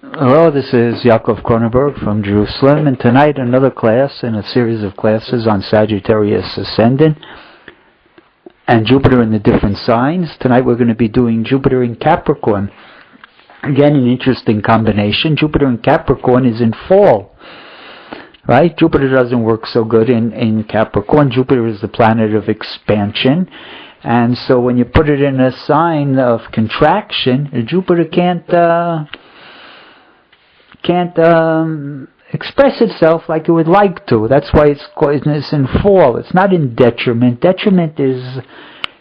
Hello, this is Yaakov Kronenberg from Jerusalem, and tonight another class in a series of classes on Sagittarius ascendant and Jupiter in the different signs. Tonight we're going to be doing Jupiter in Capricorn. Again, an interesting combination. Jupiter in Capricorn is in fall, right? Jupiter doesn't work so good in Capricorn. Jupiter is the planet of expansion, and so when you put it in a sign of contraction, Jupiter can't express itself like it would like to. That's why it's in fall. It's not in detriment. Detriment is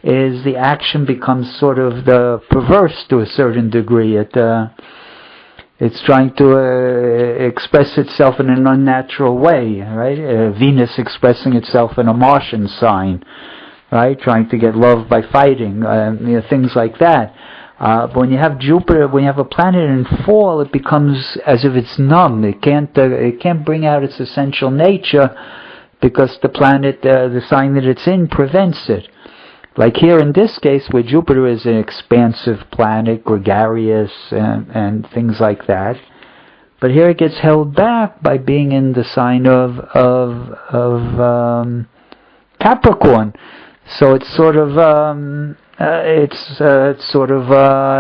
the action becomes sort of the perverse to a certain degree. It's trying to express itself in an unnatural way, right? Venus expressing itself in a Martian sign, right? Trying to get love by fighting, things like that. But when you have Jupiter, when you have a planet in fall, it becomes as if it's numb. It can't bring out its essential nature because the planet, the sign that it's in, prevents it. Like here in this case, where Jupiter is an expansive planet, gregarious, and things like that. But here it gets held back by being in the sign of Capricorn. So it's sort of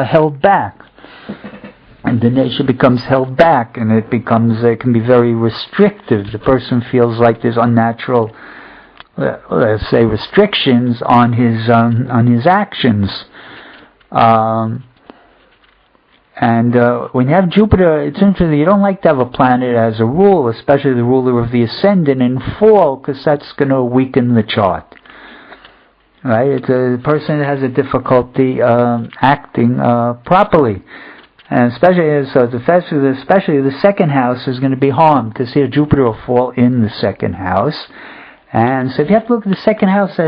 held back, and the nature becomes held back, and it can be very restrictive. The person feels like there's unnatural, let's say, restrictions on his actions. When you have Jupiter, it's interesting. You don't like to have a planet as a rule, especially the ruler of the ascendant, in fall, because that's going to weaken the chart. Right, it's a person that has a difficulty acting properly, and especially the second house is going to be harmed, because here Jupiter will fall in the second house. And so if you have to look at the second house,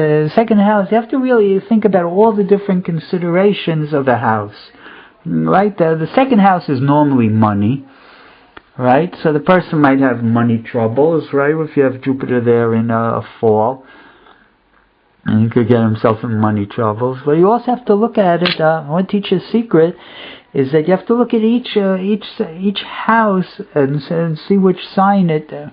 you have to really think about all the different considerations of the house. Right, the second house is normally money. Right, so the person might have money troubles. Right, if you have Jupiter there in fall. And he could get himself in money troubles. But you also have to look at it. I want to teach you a secret, is that you have to look at each house and see which sign it. The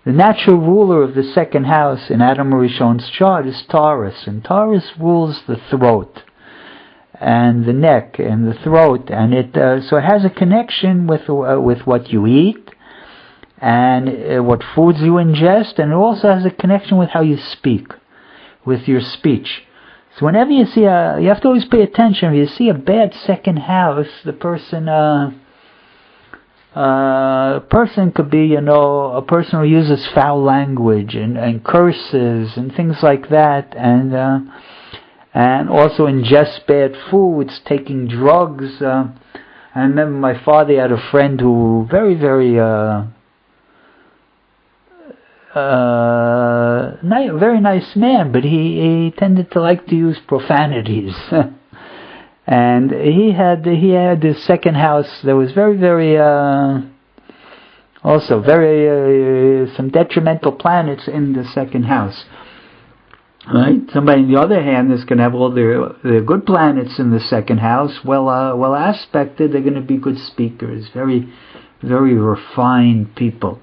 natural ruler of the second house in Adam Rishon's chart is Taurus, and Taurus rules the throat and the neck and the throat, and so it has a connection with what you eat and what foods you ingest, and it also has a connection with how you speak. With your speech. So whenever you see you have to always pay attention. If you see a bad second house, the person could be, a person who uses foul language and curses and things like that, and also ingests bad foods, taking drugs. I remember my father had a friend who very, very very nice man, but he tended to like to use profanities. And he had this second house that was very, very also very some detrimental planets in the second house. Right? Somebody on the other hand is going to have all the good planets in the second house, well aspected. They're going to be good speakers, very, very refined people.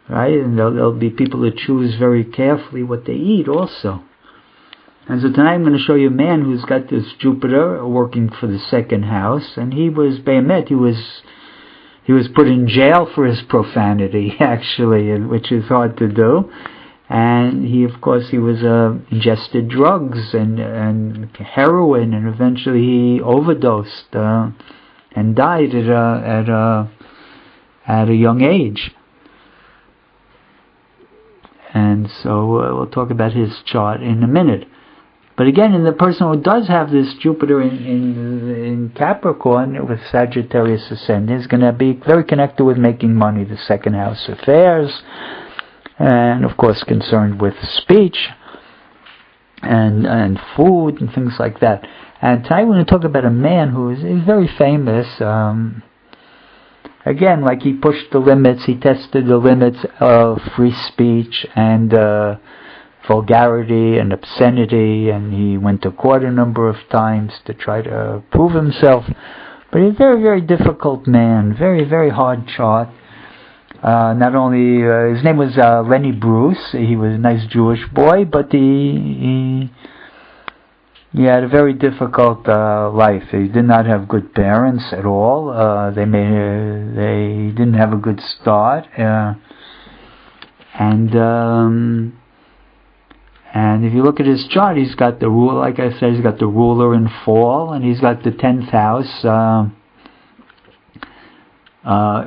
Right, and there'll be people that choose very carefully what they eat also. And so tonight I'm going to show you a man who's got this Jupiter working for the second house, and he was put in jail for his profanity, actually, which is hard to do. And he was ingested drugs and heroin, and eventually he overdosed and died at a young age. And so we'll talk about his chart in a minute. But again, in the person who does have this Jupiter in Capricorn with Sagittarius ascendant, is going to be very connected with making money, the second house affairs, and of course concerned with speech and food and things like that. And tonight we're going to talk about a man who is very famous. Again, like he pushed the limits, he tested the limits of free speech and vulgarity and obscenity, and he went to court a number of times to try to prove himself. But he's a very, very difficult man, very, very hard chart. Not only, his name was Lenny Bruce, he was a nice Jewish boy, but he had a very difficult life. He did not have good parents at all. They didn't have a good start, and if you look at his chart, he's got the ruler. Like I said, he's got the ruler in fall, and he's got the 10th house.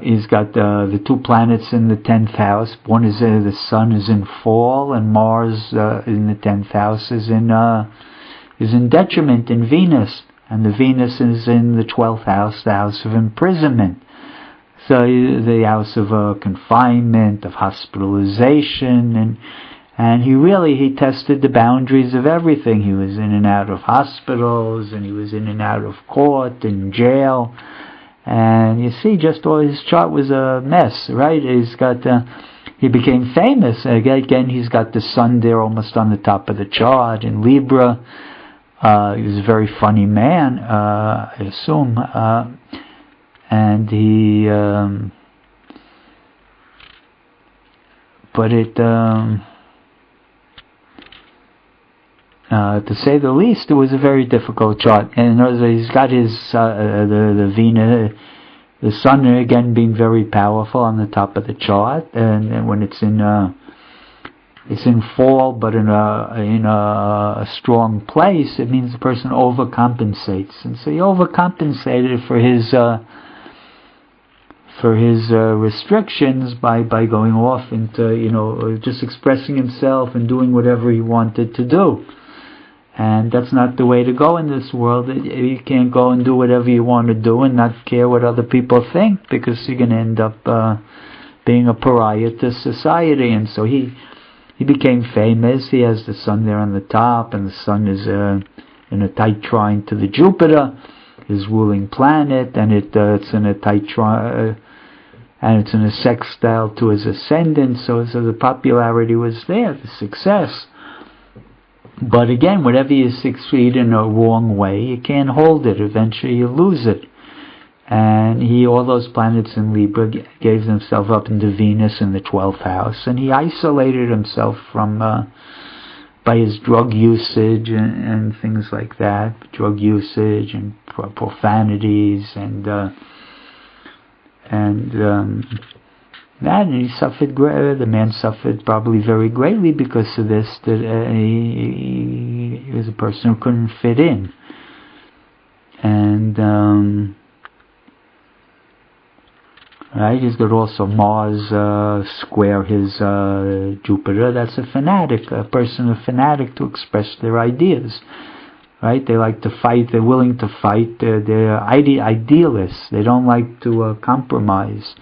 He's got the two planets in the 10th house. One is the Sun is in fall, and Mars in the 10th house is in detriment in Venus, and the Venus is in the 12th house, the house of imprisonment. So the house of confinement, of hospitalization, and he tested the boundaries of everything. He was in and out of hospitals, and he was in and out of court and jail. And you see, just all his chart was a mess, right? He became famous. Again, he's got the Sun there almost on the top of the chart in Libra. He was a very funny man, I assume. And he, to say the least, it was a very difficult chart. And he's got his the Venus, the Sun again being very powerful on the top of the chart, and when it's in fall, but in a strong place, it means the person overcompensates, and so he overcompensated for his restrictions by going off into just expressing himself and doing whatever he wanted to do. And that's not the way to go in this world. You can't go and do whatever you want to do and not care what other people think, because you're going to end up being a pariah to society. And so he became famous. He has the Sun there on the top, and the Sun is in a tight trine to the Jupiter, his ruling planet, and it's in a tight trine, and it's in a sextile to his ascendant. So the popularity was there, the success. But again, whenever you succeed in a wrong way, you can't hold it. Eventually you lose it. And all those planets in Libra gave themselves up into Venus in the 12th house, and he isolated himself from by his drug usage and things like that, drug usage and profanities and he suffered. The man suffered probably very greatly because of this. That he was a person who couldn't fit in, and right. He's got also Mars square his Jupiter. That's a fanatic, a fanatic to express their ideas. Right? They like to fight. They're willing to fight. They're idealists. They don't like to compromise.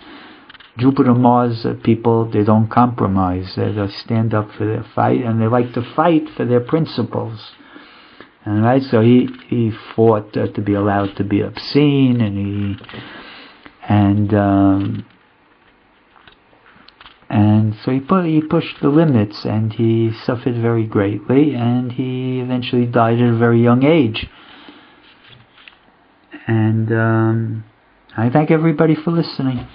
Jupiter, Mars people, they don't compromise. They stand up for their fight, and they like to fight for their principles. And right, so he fought to be allowed to be obscene, and so he pushed the limits, and he suffered very greatly, and he eventually died at a very young age. And I thank everybody for listening.